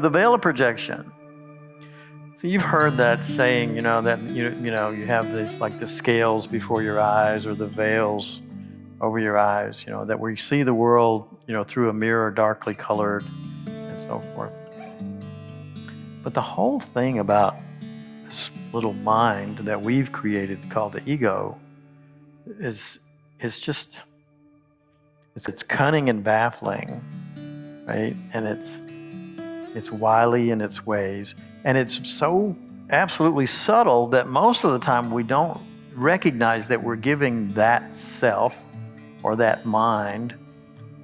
The veil of projection. So you've heard that saying, that you have this like the scales before your eyes or the veils over your eyes, that we see the world, through a mirror darkly colored and so forth. But the whole thing about this little mind that we've created called the ego is just it's cunning and baffling, right? And it's wily in its ways, and it's so absolutely subtle that most of the time we don't recognize that we're giving that self or that mind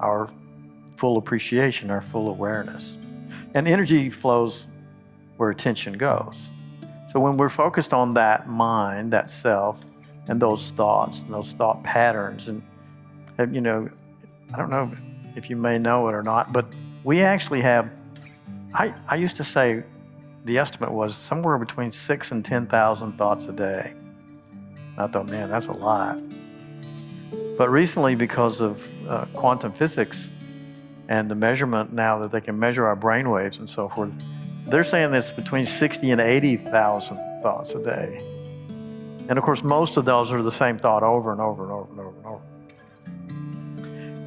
our full appreciation, our full awareness. And energy flows where attention goes. So when we're focused on that mind, that self, and those thoughts, and those thought patterns, and I don't know if you may know it or not, but we actually have, I used to say the estimate was somewhere between 6,000 and 10,000 thoughts a day. I thought, man, that's a lot. But recently, because of quantum physics and the measurement now that they can measure our brain waves and so forth, they're saying that it's between 60 and 80,000 thoughts a day. And of course, most of those are the same thought over and over and over and over and over.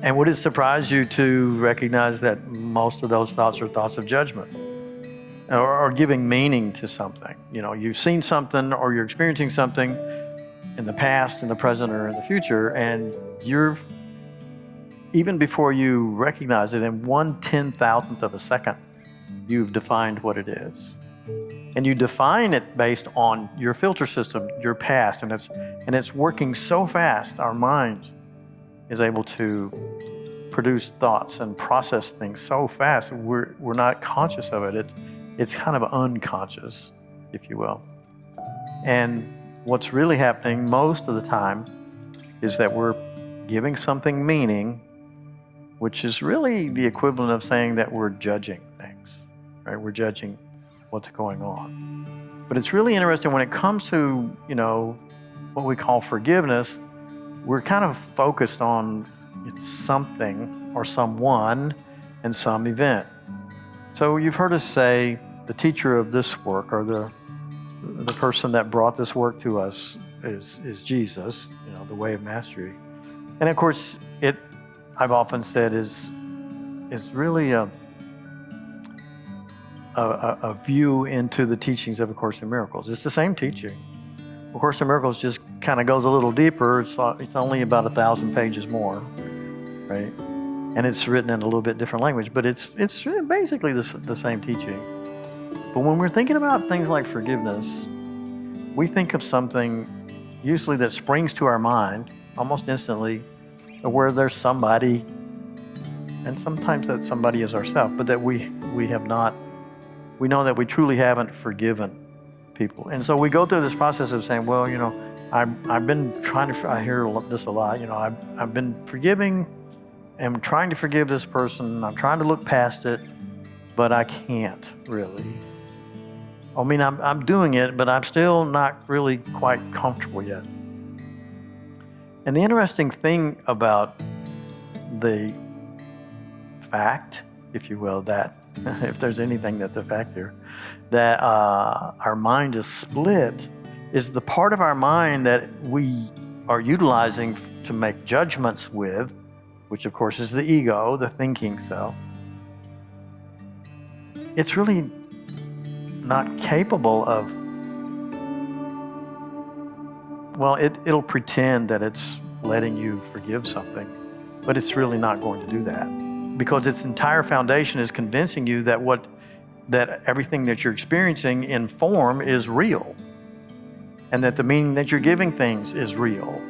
And would it surprise you to recognize that most of those thoughts are thoughts of judgment or giving meaning to something? You've seen something or you're experiencing something in the past, in the present, or in the future, and even before you recognize it, in 1/10,000th of a second, you've defined what it is. And you define it based on your filter system, your past, and it's working so fast. Our mind is able to produce thoughts and process things so fast we're not conscious of it. It's kind of unconscious, if you will. And what's really happening most of the time is that we're giving something meaning, which is really the equivalent of saying that we're judging things, right? We're judging what's going on. But it's really interesting when it comes to, what we call forgiveness, we're kind of focused on something or someone and some event. So you've heard us say the teacher of this work, or the person that brought this work to us is Jesus, the way of mastery. And of course, I've often said is really a view into the teachings of A Course in Miracles. It's the same teaching. A Course in Miracles just kind of goes a little deeper. It's only about 1,000 pages more, right? And it's written in a little bit different language, but it's basically the same teaching. But when we're thinking about things like forgiveness, we think of something usually that springs to our mind almost instantly, where there's somebody, and sometimes that somebody is ourselves, but that we know that we truly haven't forgiven people. And so we go through this process of saying, well, I've been trying to, I hear this a lot, I've been forgiving and trying to forgive this person. I'm trying to look past it, but I can't really. I mean, I'm doing it, but I'm still not really quite comfortable yet. And the interesting thing about the fact, if you will, that if there's anything that's a fact here, that our mind is split, is the part of our mind that we are utilizing to make judgments with, which of course is the ego, the thinking self. It's really not capable of, well, it'll pretend that it's letting you forgive something, but it's really not going to do that, because its entire foundation is convincing you that everything that you're experiencing in form is real, and that the meaning that you're giving things is real,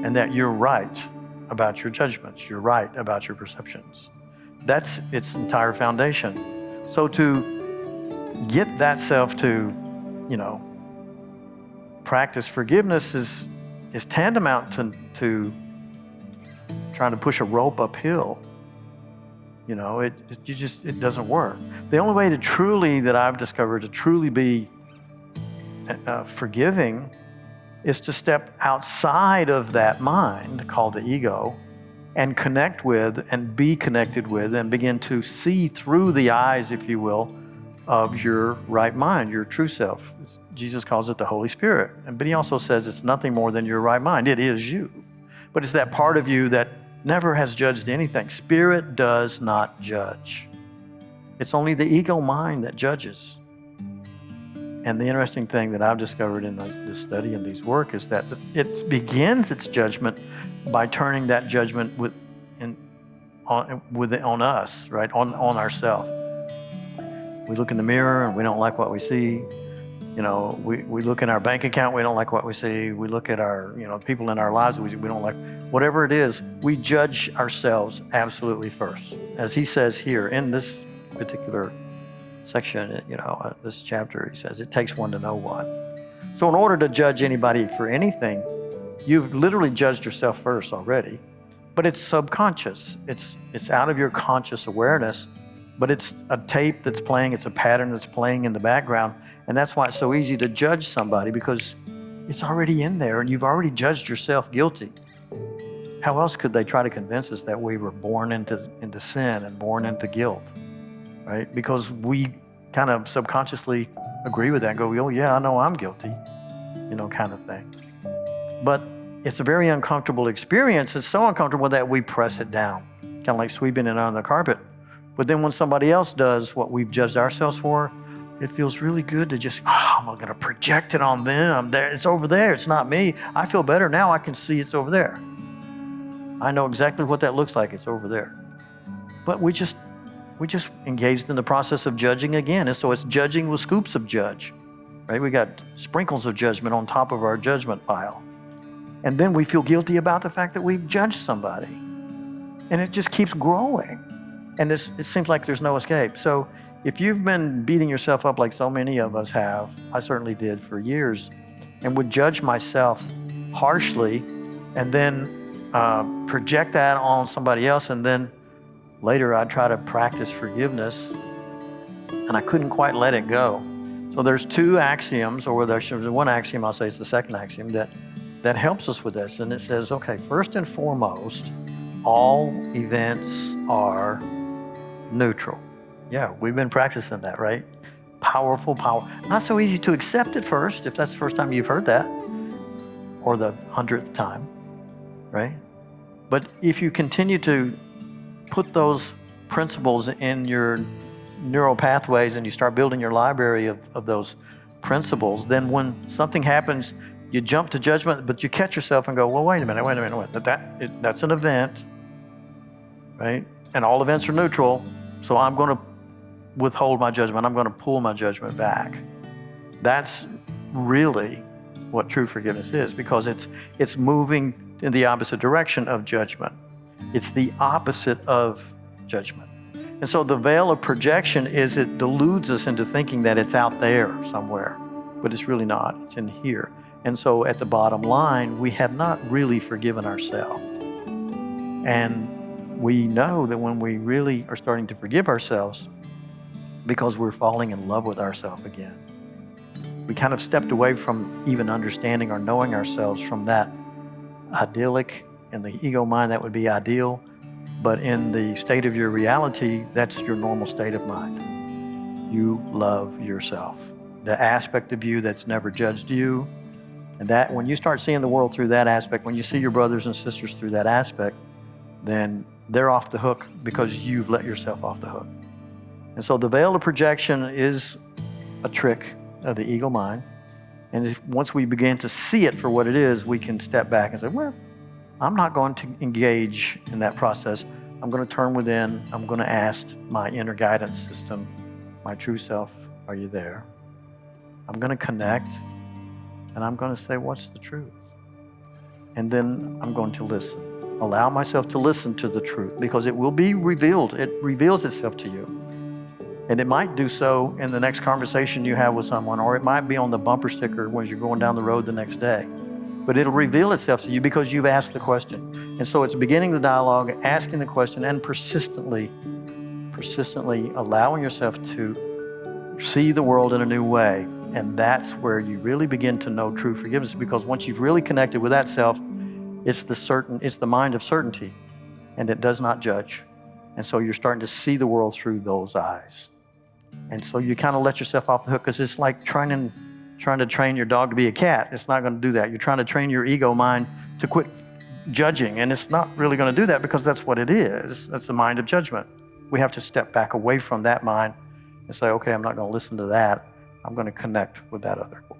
and that you're right about your judgments, you're right about your perceptions. That's its entire foundation. So to get that self to, practice forgiveness is tantamount to trying to push a rope uphill. It doesn't work. The only way that I've discovered to truly be forgiving is to step outside of that mind called the ego and connect with and be connected with and begin to see through the eyes, if you will, of your right mind, your true self. Jesus calls it the Holy Spirit. But he also says it's nothing more than your right mind. It is you. But it's that part of you that never has judged anything. Spirit does not judge. It's only the ego mind that judges. And the interesting thing that I've discovered in this study and these work is that it begins its judgment by turning that judgment on us, right? On ourselves. We look in the mirror and we don't like what we see. You know, we look in our bank account, we don't like what we see. We look at our, people in our lives, we don't like. Whatever it is, we judge ourselves absolutely first. As he says here in this particular section, this chapter, he says, it takes one to know one. So in order to judge anybody for anything, you've literally judged yourself first already. But it's subconscious. It's out of your conscious awareness, but it's a tape that's playing, it's a pattern that's playing in the background. And that's why it's so easy to judge somebody, because it's already in there and you've already judged yourself guilty. How else could they try to convince us that we were born into sin and born into guilt, right? Because we kind of subconsciously agree with that and go, oh yeah, I know I'm guilty, kind of thing. But it's a very uncomfortable experience. It's so uncomfortable that we press it down, kind of like sweeping it under the carpet. But then when somebody else does what we've judged ourselves for, it feels really good to just, I'm going to project it on them. It's over there. It's not me. I feel better now. I can see it's over there. I know exactly what that looks like. It's over there. But we just engaged in the process of judging again. And so it's judging with scoops of judge, right? We got sprinkles of judgment on top of our judgment pile. And then we feel guilty about the fact that we've judged somebody. And it just keeps growing. And it seems like there's no escape. So if you've been beating yourself up like so many of us have, I certainly did for years, and would judge myself harshly and then project that on somebody else, and then later I'd try to practice forgiveness, and I couldn't quite let it go. So there's two axioms, or there's one axiom, I'll say it's the second axiom, that helps us with this. And it says, okay, first and foremost, all events are neutral. Yeah, we've been practicing that, right? Powerful power. Not so easy to accept at first, if that's the first time you've heard that, or the 100th time, right? But if you continue to put those principles in your neural pathways and you start building your library of those principles, then when something happens, you jump to judgment, but you catch yourself and go, well, wait a minute. That's an event, right? And all events are neutral, so I'm going to withhold my judgment. I'm going to pull my judgment back. That's really what true forgiveness is, because it's moving in the opposite direction of judgment. It's the opposite of judgment. And so the veil of projection is it deludes us into thinking that it's out there somewhere, but it's really not. It's in here. And so at the bottom line, we have not really forgiven ourselves. And we know that when we really are starting to forgive ourselves, because we're falling in love with ourselves again. We kind of stepped away from even understanding or knowing ourselves from that idyllic. In the ego mind, that would be ideal. But in the state of your reality, that's your normal state of mind. You love yourself. The aspect of you that's never judged you. And that when you start seeing the world through that aspect, when you see your brothers and sisters through that aspect, then they're off the hook because you've let yourself off the hook. And so the veil of projection is a trick of the ego mind. And once we begin to see it for what it is, we can step back and say, well, I'm not going to engage in that process. I'm going to turn within. I'm going to ask my inner guidance system, my true self, are you there? I'm going to connect, and I'm going to say, what's the truth? And then I'm going to listen. Allow myself to listen to the truth, because it will be revealed. It reveals itself to you. And it might do so in the next conversation you have with someone, or it might be on the bumper sticker when you're going down the road the next day. But it'll reveal itself to you because you've asked the question. And so it's beginning the dialogue, asking the question, and persistently allowing yourself to see the world in a new way. And that's where you really begin to know true forgiveness, because once you've really connected with that self, it's the mind of certainty. and it does not judge. And so you're starting to see the world through those eyes. And so you kind of let yourself off the hook, because it's like trying to train your dog to be a cat. It's not going to do that. You're trying to train your ego mind to quit judging, and it's not really going to do that, because that's what it is. That's the mind of judgment. We have to step back away from that mind and say, okay, I'm not going to listen to that. I'm going to connect with that other voice.